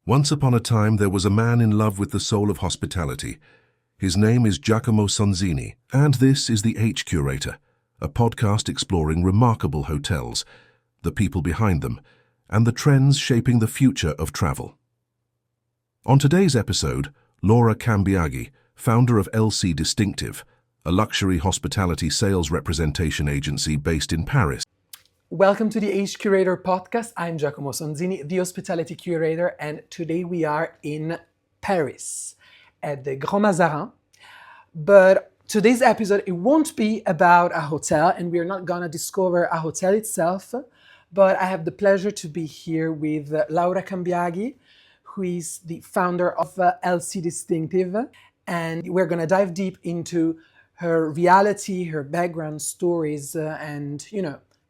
Once upon a time, there was a man in love with the soul of hospitality. His name is Giacomo Sonzini, and this is the H Curator, a podcast exploring remarkable hotels, the people behind them, and the trends shaping the future of travel. On today's episode, Laura Cambiaghi, founder of LC Distinctive, a luxury hospitality sales representation agency based in Paris. Welcome to the H Curator Podcast. I'm Giacomo Sonzini, the hospitality curator, and today we are in Paris at the Grand Mazarin. But today's episode, it won't be about a hotel, and we're not gonna discover a hotel itself, but I have the pleasure to be here with Laura Cambiaghi, who is the founder of LC Distinctive, and we're gonna dive deep into her reality, her background stories, and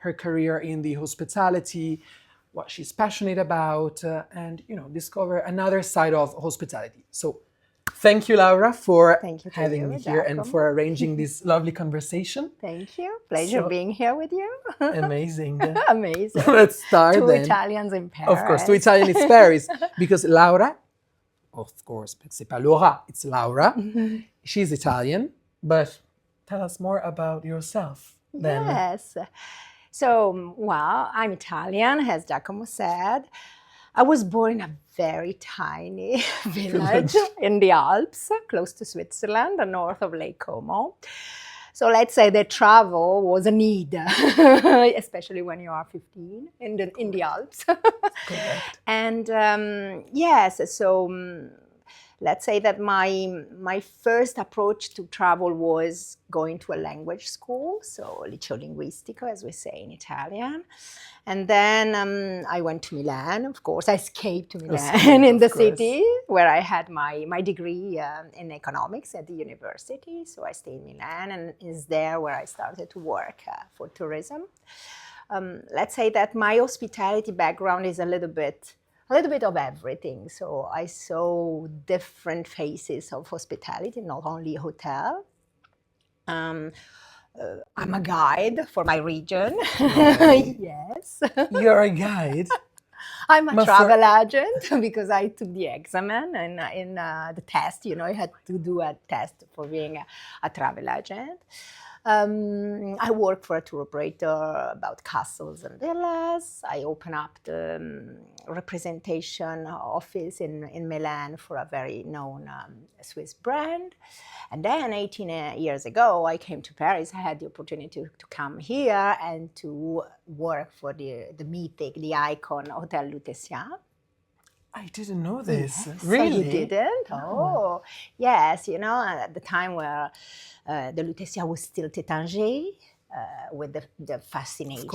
her career in the hospitality, what she's passionate about, and discover another side of hospitality. So thank you, Laura, for having me here and for arranging this lovely conversation. Thank you. Pleasure being here with you. Amazing. Amazing. Let's start Two then. Italians in Paris. Of course, two Italians in Paris. Because Laura, of course, c'est pas Laura, it's Laura. She's Italian, but tell us more about yourself then. Yes. So, well, I'm Italian, as Giacomo said. I was born in a very tiny village in the Alps, close to Switzerland, north of Lake Como. So let's say that travel was a need, especially when you are 15 in the Alps. Correct. And let's say that my first approach to travel was going to a language school, so liceo linguistico, as we say in Italian. And then I went to Milan, of course. I escaped to Milan in the city where I had my degree in economics at the university. So I stayed in Milan, and it's there where I started to work for tourism. Let's say that my hospitality background is a little bit of everything. So I saw different phases of hospitality, not only hotel. I'm a guide for my region. Yes. You're a guide? I'm a travel agent because I took the exam and in the test, I had to do a test for being a travel agent. I work for a tour operator about castles and villas. I open up the representation office in Milan for a very known Swiss brand. And then 18 years ago, I came to Paris. I had the opportunity to come here and to work for the mythic, the icon Hotel Lutetia. I didn't know this. Yes. Really? So you didn't? Oh, yes. At the time where the Lutetia was still Tétanger, with the fascinating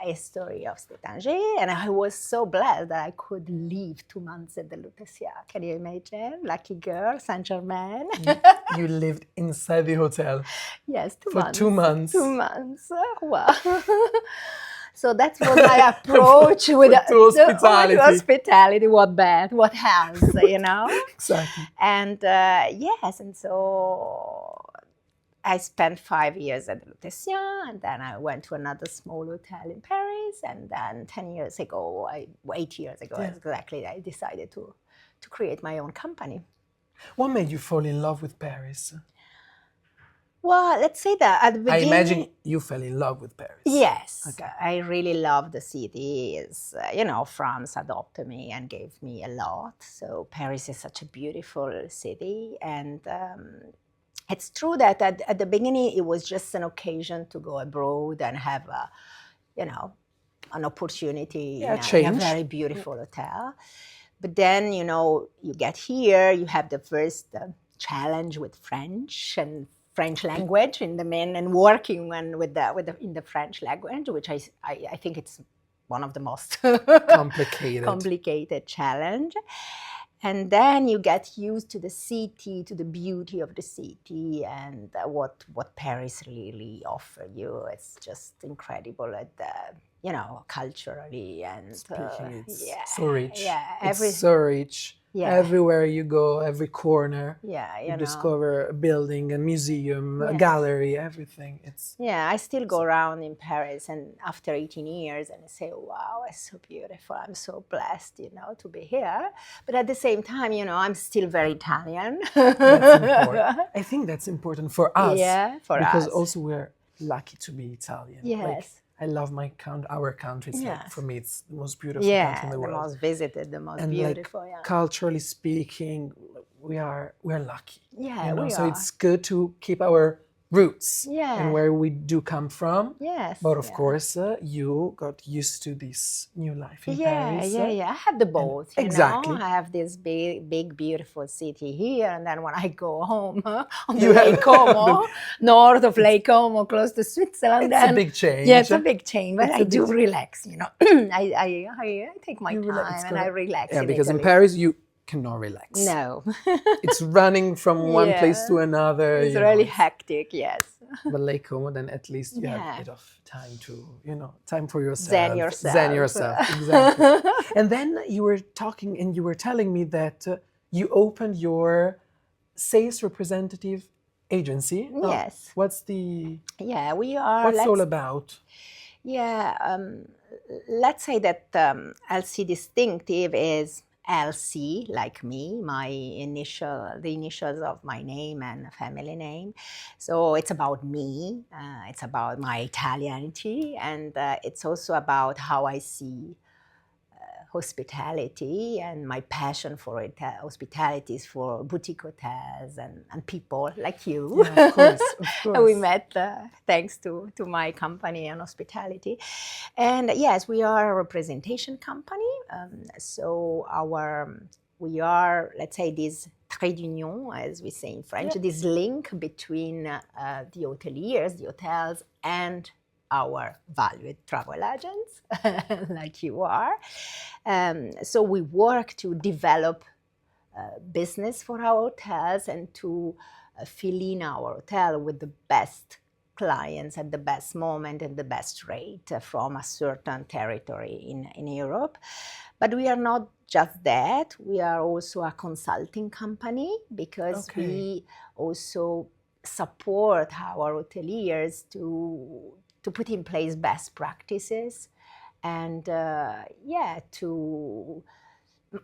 history of Tétanger. And I was so blessed that I could live 2 months at the Lutetia. Can you imagine? Lucky girl, Saint-Germain. You lived inside the hotel? Yes, 2 months. For 2 months? 2 months. Wow. So that was my approach with hospitality. What bad? What else? Exactly. And and so I spent 5 years at the Lutetia, and then I went to another small hotel in Paris, and then 8 years ago, exactly, I decided to create my own company. What made you fall in love with Paris? Well, let's say that at the beginning... I imagine you fell in love with Paris. Yes. Okay. I really love the city. France adopted me and gave me a lot. So Paris is such a beautiful city. And it's true that at the beginning, it was just an occasion to go abroad and have an opportunity in a very beautiful hotel. But then, you get here, you have the first challenge with French and French language in the main, and working in the French language, which I think it's one of the most complicated challenge. And then you get used to the city, to the beauty of the city, and what Paris really offers you. It's just incredible at culturally and speaking. It's so rich. Yeah, it's so rich. Yeah. Everywhere you go, every corner, Yeah, you discover a building, a museum, a Yes. gallery, everything. It's Yeah, I still go around in Paris, and after 18 years, and I say, wow, it's so beautiful. I'm so blessed, to be here. But at the same time, I'm still very Italian. that's important. I think that's important for us. Yeah, for because us. also we're lucky to be Italian. Like, Yes. I love our country. It's like, Yes. for me, it's the most beautiful country in the The world. most visited, the most And beautiful. like, culturally speaking, we're lucky. Yeah, we so are. it's good to keep our roots Yeah. and where we do come from. Yes. But of course, you got used to this new life in Paris. Yeah. I have the both. Exactly. I have this big, beautiful city here, and then when I go home on You the have Lake Como, north of Lake Como, close to Switzerland, It's a big change. Yeah, it's a big change, but It's I a do big- relax. I take my You time relax, it's and I good. relax. Yeah, in because in Italy. Paris, you cannot relax. No, It's running from one place to another. it's you know, really it's- hectic. Yes. But Lake Como, then at least you have Yeah. a bit of time to, time for yourself. Zen yourself. Zen yourself, exactly. And then you were talking and you were telling me that you opened your sales representative agency. Yes. What's the, Yeah, we are. what's all about? Yeah, let's say that LC Distinctive is LC, like me, the initials of my name and family name. So it's about me, it's about my Italianity, and it's also about how I see hospitality and my passion for it. Hospitality is for boutique hotels and people like you. Yeah, of course, of course. We met thanks to my company and hospitality. And yes, we are a representation company. So we are, let's say, this trait d'union, as we say in French, this link between the hoteliers, the hotels, and our valued travel agents, like you are. So we work to develop business for our hotels and to fill in our hotel with the best clients at the best moment and the best rate from a certain territory in Europe. But we are not just that, we are also a consulting company because we also support our hoteliers to put in place best practices and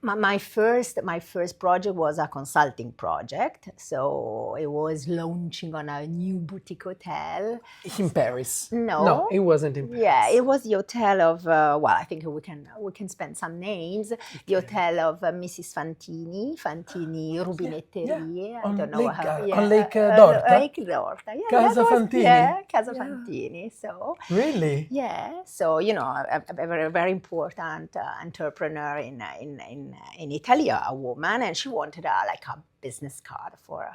my first project was a consulting project. So it was launching on a new boutique hotel. In Paris? No, it wasn't in Paris. Yeah, it was the hotel of, I think we can spend some names. Okay. The hotel of Mrs. Fantini Rubinetterie. On I don't know how. On Lake Dorta? Lake Dorta, yeah. Casa Fantini? Yeah, Casa Fantini. So, really? Yeah, so, a very, very important entrepreneur in Italy, a woman, and she wanted a business card for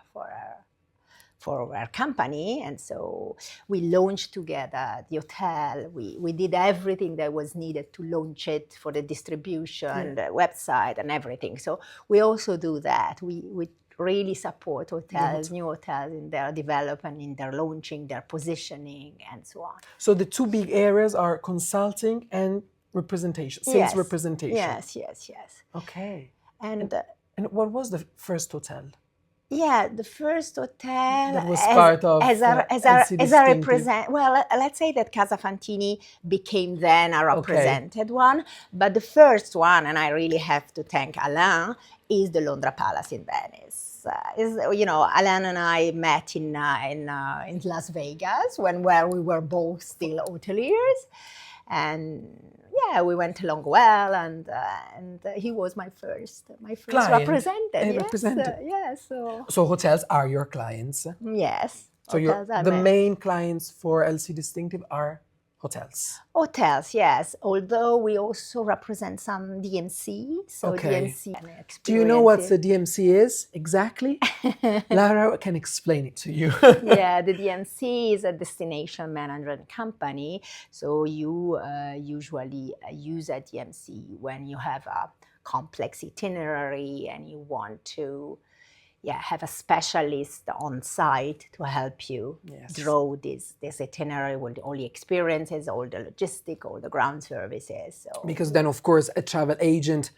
our company, and so we launched together the hotel. We did everything that was needed to launch it for the distribution, the website, and everything. So we also do that. We really support hotels, new hotels in their development, in their launching, their positioning, and so on. So the two big areas are consulting and representation, sales representation. Yes. Okay. And what was the first hotel? Yeah, the first hotel that was part of as a represent. Well, let's say that Casa Fantini became then a represented one, but the first one, and I really have to thank Alain, is the Londra Palace in Venice. Alain and I met in Las Vegas where we were both still hoteliers, and we went along well, and he was my first client, representative. Yes. So hotels are your clients. Yes. So the main clients for LC Distinctive are hotels. Hotels, yes. Although we also represent some DMC. So DMC. Do you know what the DMC is exactly? Laura can explain it to you. Yeah, the DMC is a destination management company. So you usually use a DMC when you have a complex itinerary and you want to have a specialist on site to help you draw this itinerary with all the experiences, all the logistics, all the ground services. So. Because then, of course, a travel agent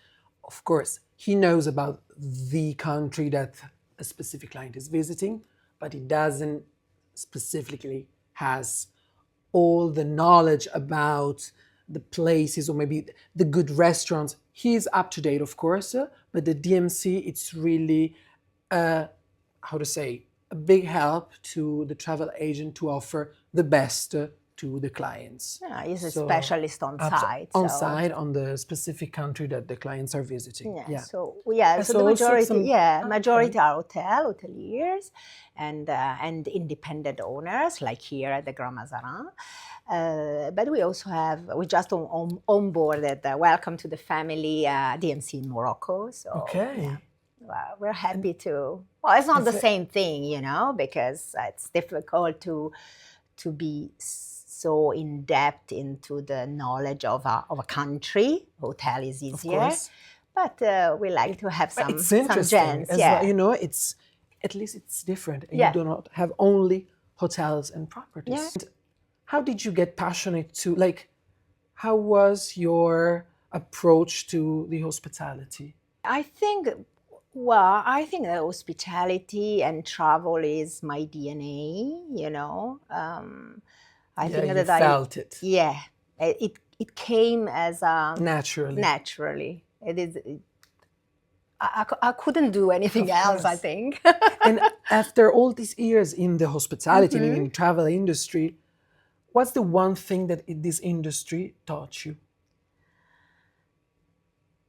of course, he knows about the country that a specific client is visiting, but he doesn't specifically has all the knowledge about the places or maybe the good restaurants. He's up to date, of course, but the DMC, it's really, how to say, a big help to the travel agent to offer the best to the clients. Yeah, he's a So, specialist on site. on so- site on the specific country that the clients are visiting. Yeah, Yeah. so And so so the also majority, some- majority are hoteliers, and independent owners like here at the Grand Mazarin. But we also we just onboarded. Welcome to the family, DMC in Morocco. So Okay. yeah, well, we're happy to. Well, it's not the That's same thing, because it's difficult to be so in depth into the knowledge of a country. Hotel is Of easier. course. But we like to have But some it's interesting gems, as yeah. well. It's at least it's different. And Yeah. you do not have only hotels and properties. Yeah. And how did you get passionate to how was your approach to the hospitality? I think that hospitality and travel is my DNA. I think you that felt it it came as naturally. naturally. It is. I couldn't do anything Of else. I course. think. And after all these years in the hospitality, Mm-hmm. in travel industry, what's the one thing that this industry taught you?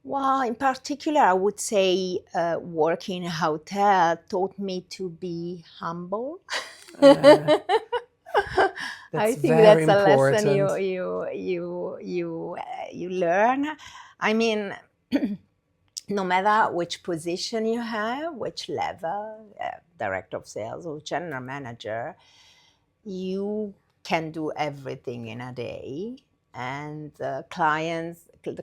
Well, in particular, I would say working in a hotel taught me to be humble. That's I think very that's a lesson important. you learn. I mean, no matter which position you have, which level, director of sales or general manager, you can do everything in a day, and the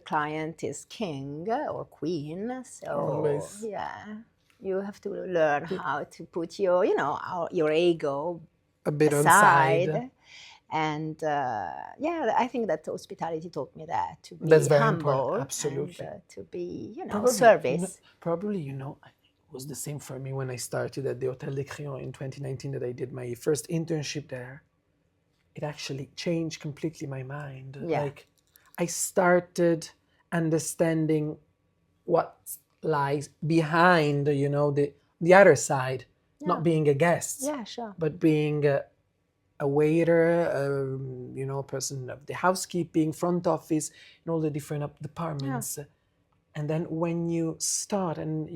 client is king or queen. So Always. yeah, you have to learn how to put your ego A bit on aside. side. And I think that hospitality taught me that, to be That's very humble, important, absolutely. and to be, Probably, service. It was the same for me when I started at the Hôtel des Crayons in 2019 that I did my first internship there. It actually changed completely my mind. Yeah. I started understanding what lies behind, the other side, not being a guest, Yeah, sure. but being a waiter, a person of the housekeeping, front office, in all the different departments. And then when you start and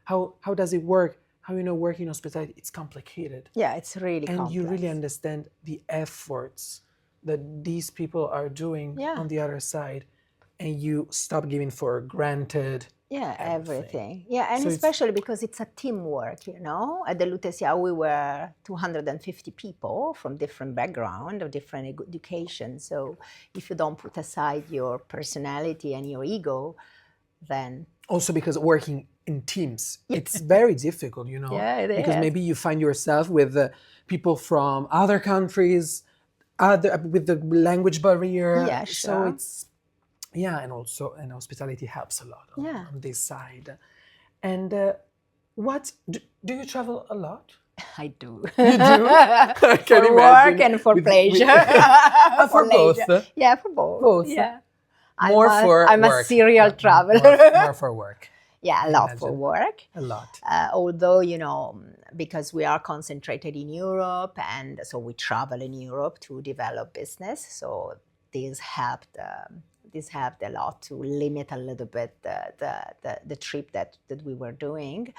how does it work, how work in hospitality, it's complicated. Yeah, it's really And complex. you really understand the efforts that these people are doing on the other side. And you stop giving for granted. Yeah, everything. Yeah, and So it's- especially because it's a teamwork, At the Lutetia, we were 250 people from different background or different education. So if you don't put aside your personality and your ego, then... Also because working in teams, it's very difficult, Yeah, it because is. maybe you find yourself with people from other countries, with the language barrier. Yeah, So sure. it's, and hospitality helps a lot on this side. And do you travel a lot? I do. You do? I can For imagine. work and for With- pleasure. for both. leisure. Yeah, for both. Both. Yeah. I'm a serial traveler. More for work. Yeah, a lot for imagine. work. A lot. Although, because we are concentrated in Europe, and so we travel in Europe to develop business. So this helped a lot to limit a little bit the trip that we were doing.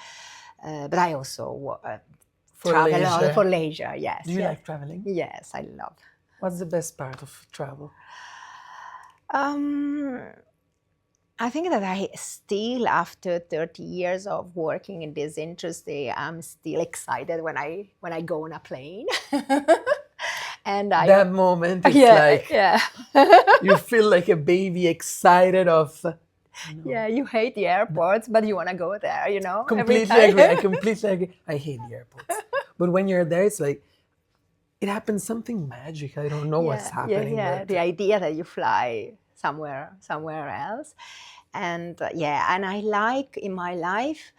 But I also For travel leisure. for leisure, yes. Do you yes. like traveling? Yes, I love. What's the best part of travel? I think that I still, after 30 years of working in this industry, I'm still excited when I go on a plane. And That moment, it's you feel like a baby excited of... Yeah, you hate the airports, but you want to go there, Completely every agree. time. I completely agree. I hate the airports. But when you're there, it's like, it happens something magic. I don't know what's happening. Yeah, but the idea that you fly somewhere else. And and I like in my life,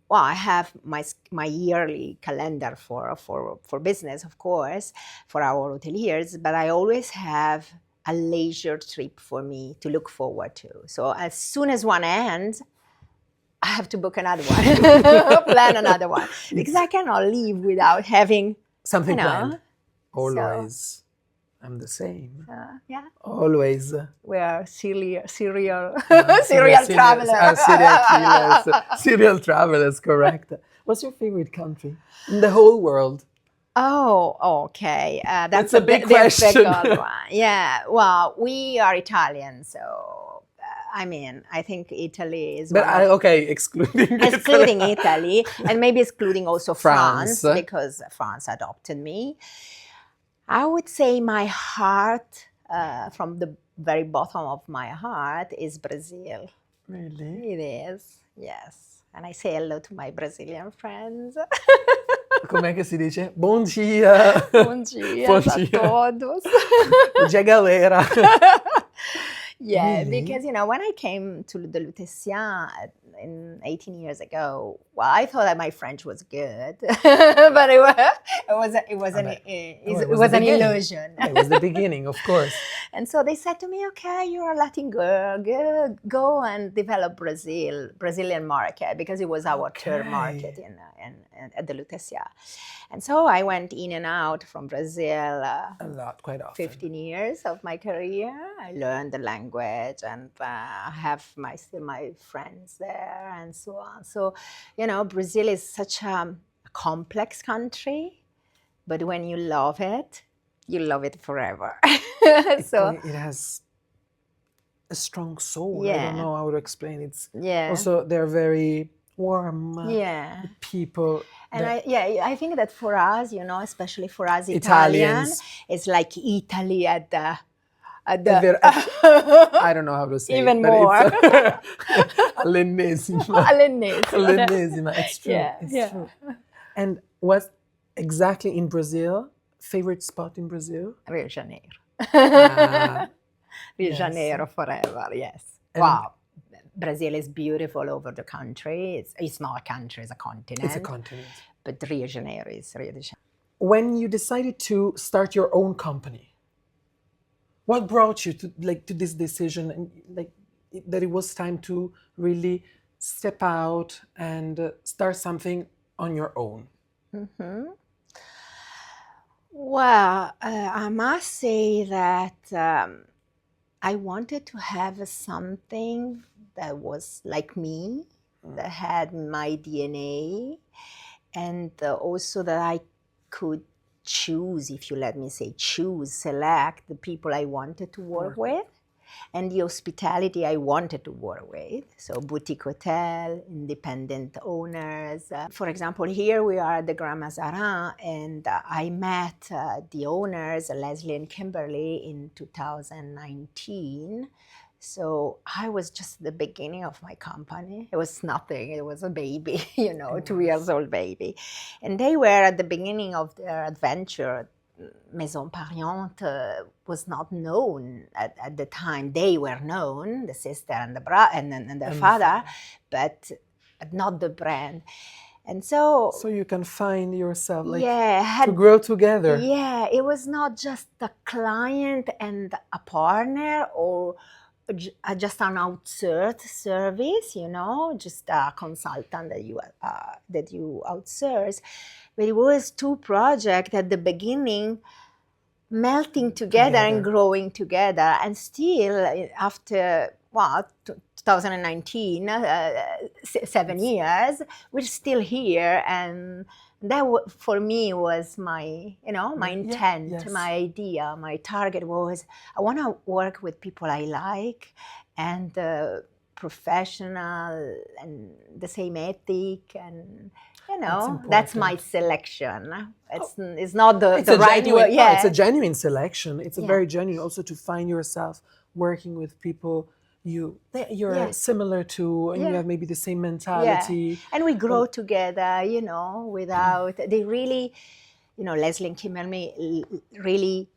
well, I have my yearly calendar for business, of course, for our hoteliers, but I always have a leisure trip for me to look forward to. So as soon as one ends, I have to book another one, plan another one, because I cannot leave without having Something you know, planned. Always. I'm the same. yeah. Always. We are serial Serial travelers. Serial killers. Serial travelers, correct. What's your favorite country in the whole world? Oh, okay. That's a big question. difficult one. Yeah. Well, we are Italian, so I mean, I think Italy is. But excluding Italy, and maybe excluding also France, because France adopted me. I would say my heart, from the very bottom of my heart, is Brazil. Really? It is, yes. And I say hello to my Brazilian friends. Com'è che si dice? Bom dia! Bom dia Bom a dia. todos. Bom dia, galera! Yeah, Really? because, when I came to the Lutetia 18 years ago, well, I thought that my French was good, but it was an illusion. It was the beginning, of course. And so they said to me, okay, you're a Latin girl, good, go and develop Brazilian market, because it was our third market at the Lutetia. And so I went in and out from Brazil A lot, quite often. 15 years of my career. I learned the language, and I have still my friends there and so on. So, Brazil is such a complex country, but when you love it forever. So it has a strong soul. Yeah. I don't know how to explain it. yeah. Also, they're very warm Yeah. people. And I think that for us, especially for us Italians. it's like Italy at the I don't know how to say Even it, but more. it's all'ennesima. All'ennesima. It's true. Yeah, It's yeah. true. And what exactly in Brazil? Favorite spot in Brazil? Rio de Janeiro. Ah, Rio de yes. Janeiro forever, yes. And- Wow. Brazil is beautiful over the country. It's not a country, it's a continent. it's a continent. But Rio de Janeiro is Rio de Janeiro. When you decided to start your own company, what brought you to this decision, and that it was time to really step out and start something on your own? Mm-hmm. Well, I must say that I wanted to have something that was like me, that had my DNA, and also that I could choose, if you let me say select the people I wanted to work with, and the hospitality I wanted to work with. So boutique hotel, independent owners. For example, here we are at the Grand Mazarin, and I met the owners, Leslie and Kimberly, in 2019. So I was just the beginning of my company. It was nothing. It was a baby, 2 years old baby. And they were at the beginning of their adventure. Maison Pariente was not known at the time. They were known, the sister and the father, but not the brand. And so you can find yourself to grow together. Yeah, it was not just a client and a partner, or just an outsourced service, just a consultant that you outsource. But it was two projects at the beginning melting together and growing together. And still, after 2019, 7 years, we're still here. And that for me was my, my intent, my idea, my target was, I want to work with people I like, and professional, and the same ethic, and that's my selection. It's not the right way. Yeah, it's a genuine selection. It's a very genuine, also to find yourself working with people you're similar to, and you have maybe the same mentality. Yeah. And we grow together, without, they really, Leslie and Kimberly really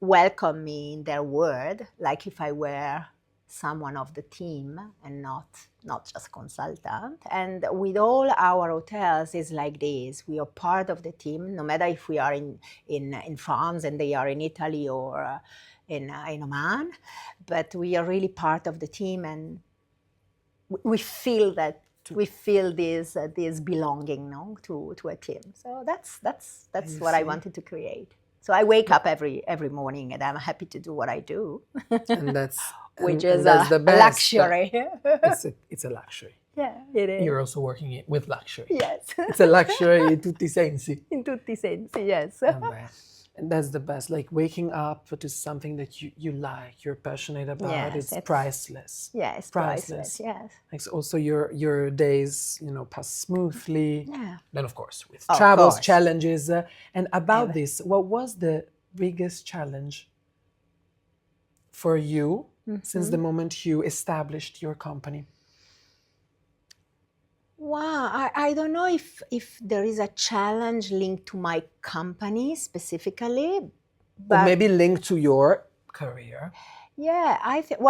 welcome me in their world, like if I were someone of the team and not just consultant. And with all our hotels is like this. We are part of the team, no matter if we are in France and they are in Italy or in Oman, but we are really part of the team, and we feel that we feel this belonging, no, to a team. So that's what I wanted to create. So I wake up every morning and I'm happy to do what I do. And that's which and is that's a the best. luxury. It's a luxury. Yeah, it is. You're also working with luxury. Yes. It's a luxury in tutti i sensi. In tutti i sensi, yes. And that's the best. Like waking up to something that you like, you're passionate about. Yes, it's priceless. Yeah, it's priceless. Yes. Like also your days, pass smoothly. Yeah. Then of course with travels, challenges, and about Yeah. this, what was the biggest challenge for you since the moment you established your company? Wow, I don't know if there is a challenge linked to my company specifically, but Or maybe linked to your career. yeah, I think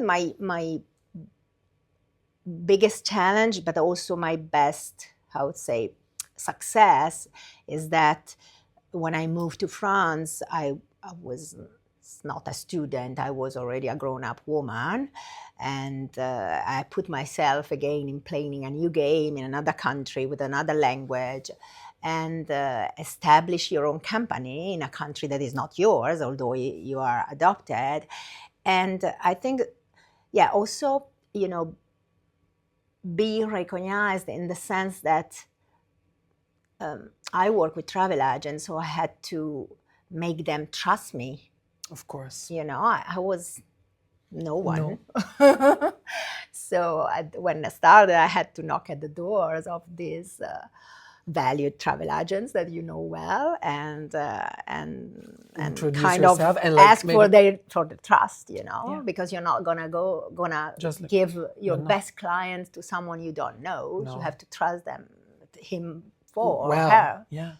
my biggest challenge, but also my best, I would say, success is that when I moved to France, I was not a student. I was already a grown-up woman, and I put myself again in playing a new game in another country with another language, and establish your own company in a country that is not yours, although you are adopted. And I think, yeah, also, be recognized in the sense that I work with travel agents, so I had to make them trust me. Of course. I was no one. No. So when I started, I had to knock at the doors of these valued travel agents that you know well, and introduce kind yourself of and like ask for the trust, because you're not gonna Just give your best client to someone you don't know. No. So you have to trust him or Wow. her. Yeah.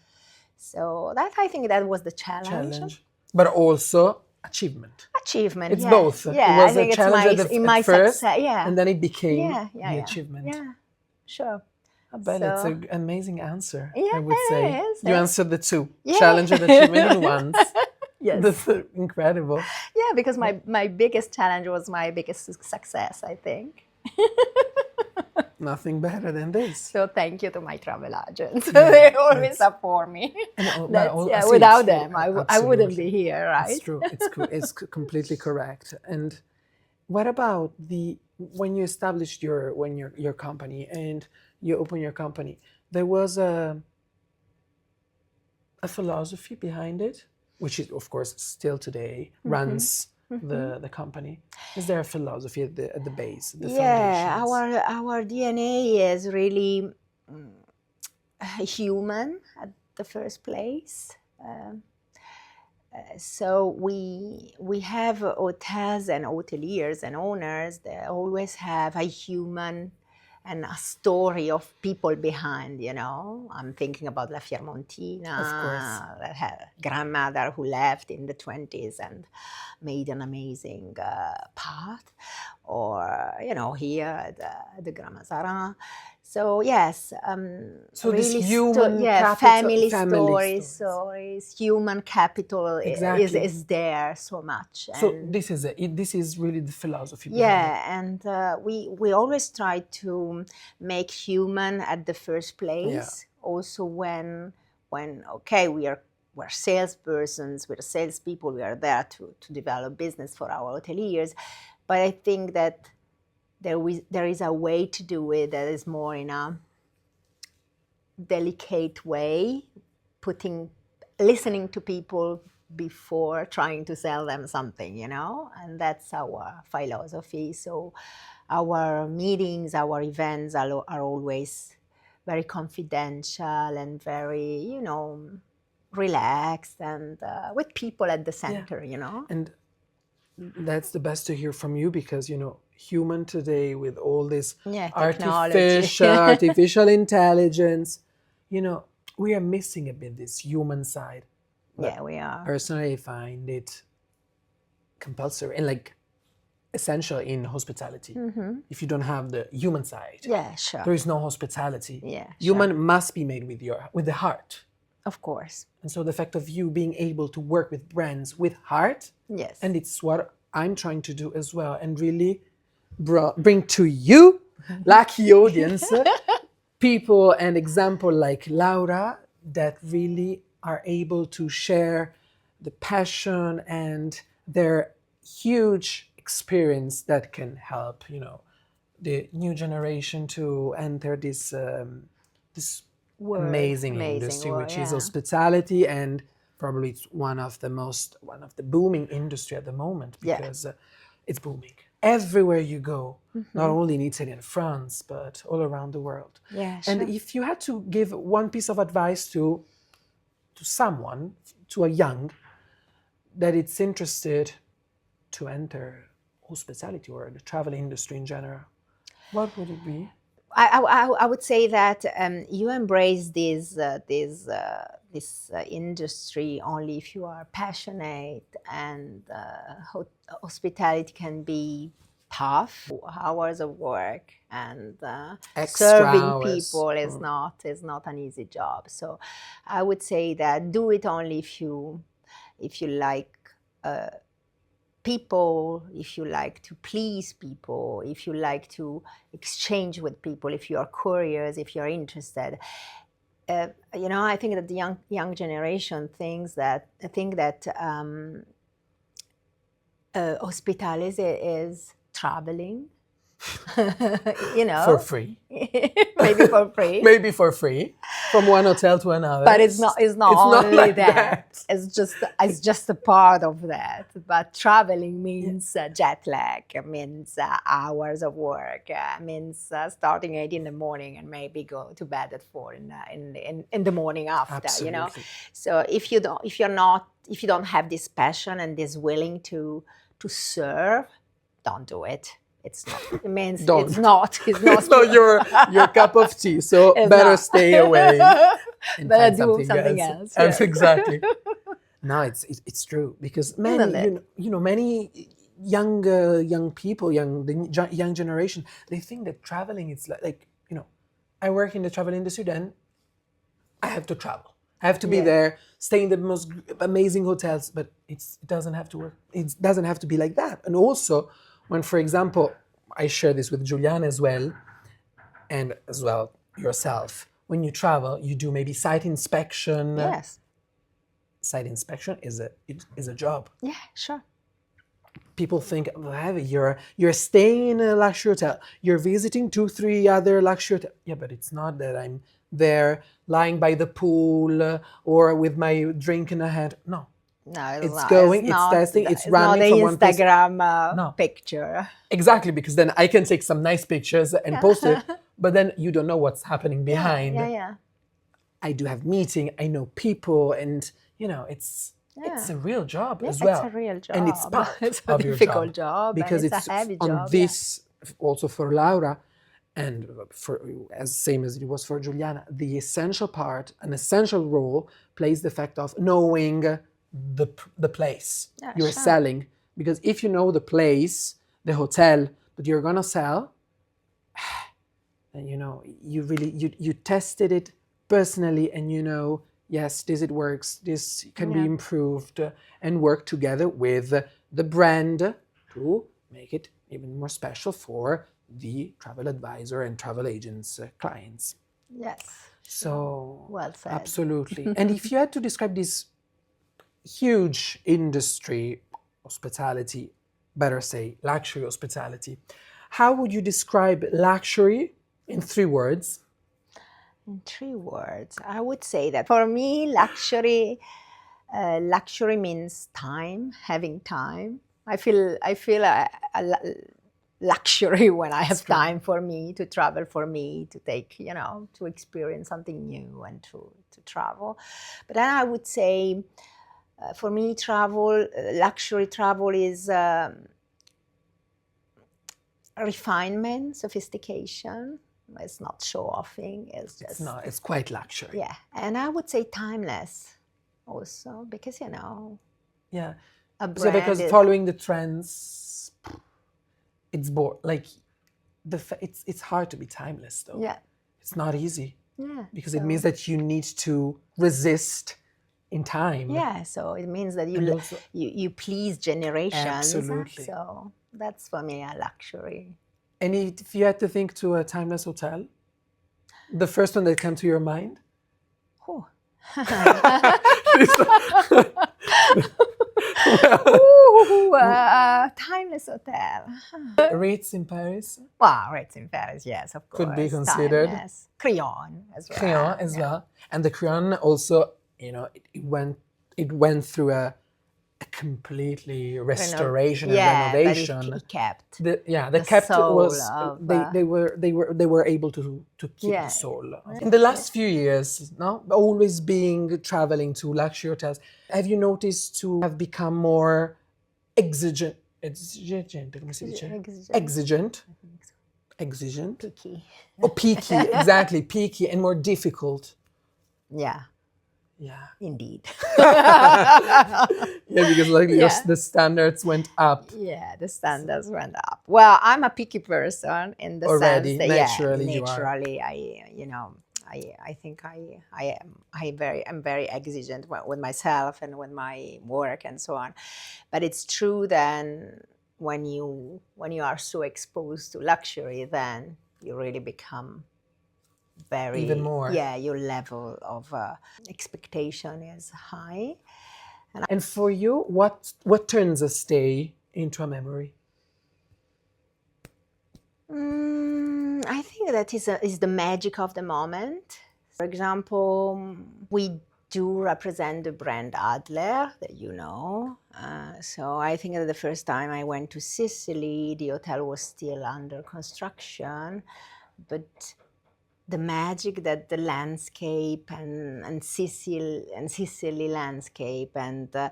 So I think that was the challenge. But also achievement. Achievement. It's yeah. both. Yeah, It was I think a challenge it's my first, success. Yeah. and then it became the achievement. Yeah, sure. I bet it's an amazing answer. Yeah, I would say it is. you answered the two, Yeah. challenge and achievement in once. Yes. That's incredible. Yeah, because my biggest challenge was my biggest success, I think. Nothing better than this. So thank you to my travel agents. They always support me. Without them, I wouldn't be here, right? It's true. It's completely correct. And what about when you established your company and you opened your company? There was a philosophy behind it, which is of course still today runs the company. Is there a philosophy at the base, the foundations? Our DNA is really human at the first place. So we have hotels and hoteliers and owners that always have a human and a story of people behind, I'm thinking about La Fiermontina, Of course. her grandmother who left in the 20s and made an amazing path, or, here at the Grand Mazarin. So yes, So really this human capital, family stories. Human capital Exactly. is there so much. So And this is it. This is really the philosophy. yeah, and we always try to make human at the first place. Also when we're salespersons, we're salespeople, we are there to develop business for our hoteliers. But I think that there is a way to do it that is more in a delicate way, listening to people before trying to sell them something, and that's our philosophy. So our meetings, our events are always very confidential and very, relaxed and with people at the center, And that's the best to hear from you because, human today with all this technology. artificial intelligence, we are missing a bit this human side. But yeah, we are. Personally, I find it compulsory and essential in hospitality. If you don't have the human side, Yeah, sure. there is no hospitality. Yeah, Human must be made with the heart. Of course. And so the fact of you being able to work with brands with heart, Yes. and it's what I'm trying to do as well, and really bring to you, lucky audience, people and example like Laura that really are able to share the passion and their huge experience that can help, the new generation to enter this amazing industry, world, which is yeah. hospitality, and probably it's one of the booming industry at the moment, because it's booming everywhere you go, not only in Italy and France, but all around the world. Yeah, And sure. if you had to give one piece of advice to someone, to a young, that it's interested to enter hospitality or the travel industry in general, what would it be? I would say that you embrace this industry only if you are passionate, and hospitality can be tough, hours of work, and serving hours. people is not an easy job. So I would say that do it only if you like people, if you like to please people, if you like to exchange with people, if you are curious, if you're interested. I think that the young generation think that hospitality is traveling, For free. maybe for free. Maybe for free, from one hotel to another. But it's not only like that. It's just a part of that. But traveling means jet lag, means hours of work, means starting 8 in the morning and maybe go to bed at 4 in the morning after. Absolutely. So if you don't have this passion and this willing to serve, don't do it. It's not. It means Don't. it's not. It's not your cup of tea, so It's better not. stay away. And Better find do something else. Yes, Yeah. exactly. No, it's true, because many Isn't it? many young people, the young generation, they think that traveling is like I work in the travel industry, then I have to travel. I have to be Yeah. there, stay in the most amazing hotels, but it doesn't have to work. It doesn't have to be like that. And also, when, for example, I share this with Juliana as well, and as well yourself, when you travel, you do maybe site inspection. Yes. Site inspection is a job. Yeah. Sure. People think, you're staying in a luxury hotel, you're visiting 2-3 other luxury hotels. Yeah, but it's not that I'm there lying by the pool or with my drink in a hand. No, No, it's not. going, It's it's not, testing, it's not running an from one place. Instagram No. picture. Exactly, because then I can take some nice pictures and post it, but then you don't know what's happening behind. Yeah. I do have meeting, I know people, and it's a real job as well. It's a real job. And it's part It's a of your difficult job, because and it's a heavy on job. this also for Laura, and same as it was for Juliana, the essential part, an essential role plays the fact of knowing the place you're sure. selling. Because if you know the place, the hotel that you're gonna sell, then you really you tested it personally, and yes, it works, this can be improved, and work together with the brand to make it even more special for the travel advisor and travel agents clients. Yes. So Well said. absolutely. And if you had to describe this huge industry, hospitality, better say luxury hospitality, how would you describe luxury in 3 words? In 3 words, I would say that for me, luxury means time, having time. I feel a luxury when I have time for me to travel, for me to take, to experience something new and to travel. But then I would say, for me, luxury travel is refinement, sophistication. It's not show-offing. It's quite luxury. Yeah, and I would say timeless also, because Yeah. a So brand because following the trends, it's it's hard to be timeless though. Yeah. It's not easy Yeah. because it means that you need to resist in time. Yeah, so it means that And also- you please generations. Absolutely. So that's for me a luxury. And if you had to think to a timeless hotel, the first one that came to your mind? Oh. Timeless hotel. Ritz in Paris, Well, Ritz in Paris, yes, of course. Could be considered. Timeless. Crillon as well. Crillon as well. And the Crillon also, it went through a completely restoration and renovation. But it kept. They the kept soul was of, they were able to keep Yeah. the soul. In the last few years, no, always traveling to luxury hotels, have you noticed to have become more exigent? Come si dice? Exigent. Exigent. Picky. Oh, peaky, exactly, peaky and more difficult. Yeah, Yeah. indeed. Yeah, because Yeah. the standards went up. Yeah, the standards went up. Well, I'm a picky person in the Already, sense that naturally you are. naturally, I think I'm very exigent with myself and with my work and so on. But it's true then when you are so exposed to luxury, then you really become very Even more. Yeah, your level of expectation is high. And for you, what turns a stay into a memory? I think that is the magic of the moment. For example, we do represent the brand Adler, that you know. So I think that the first time I went to Sicily, the hotel was still under construction, but the magic that the landscape and Sicily landscape and the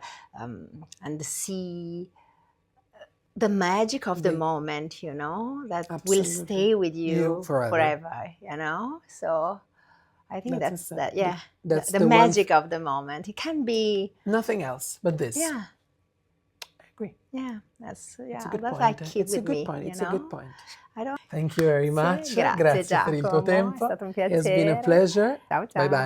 sea, the magic of the moment, that will Absolutely. stay with you forever. So I think That's that's the the one magic of the moment. It can be, Nothing else but this. yeah, I agree. It's It's a good that's point. like keep It's a with good me. point. It's a good point. I don't. Thank you very much. Grazie, Grazie per il tuo Giacomo, tempo. è stato un It's been a piacere. pleasure. Ciao ciao. Bye bye.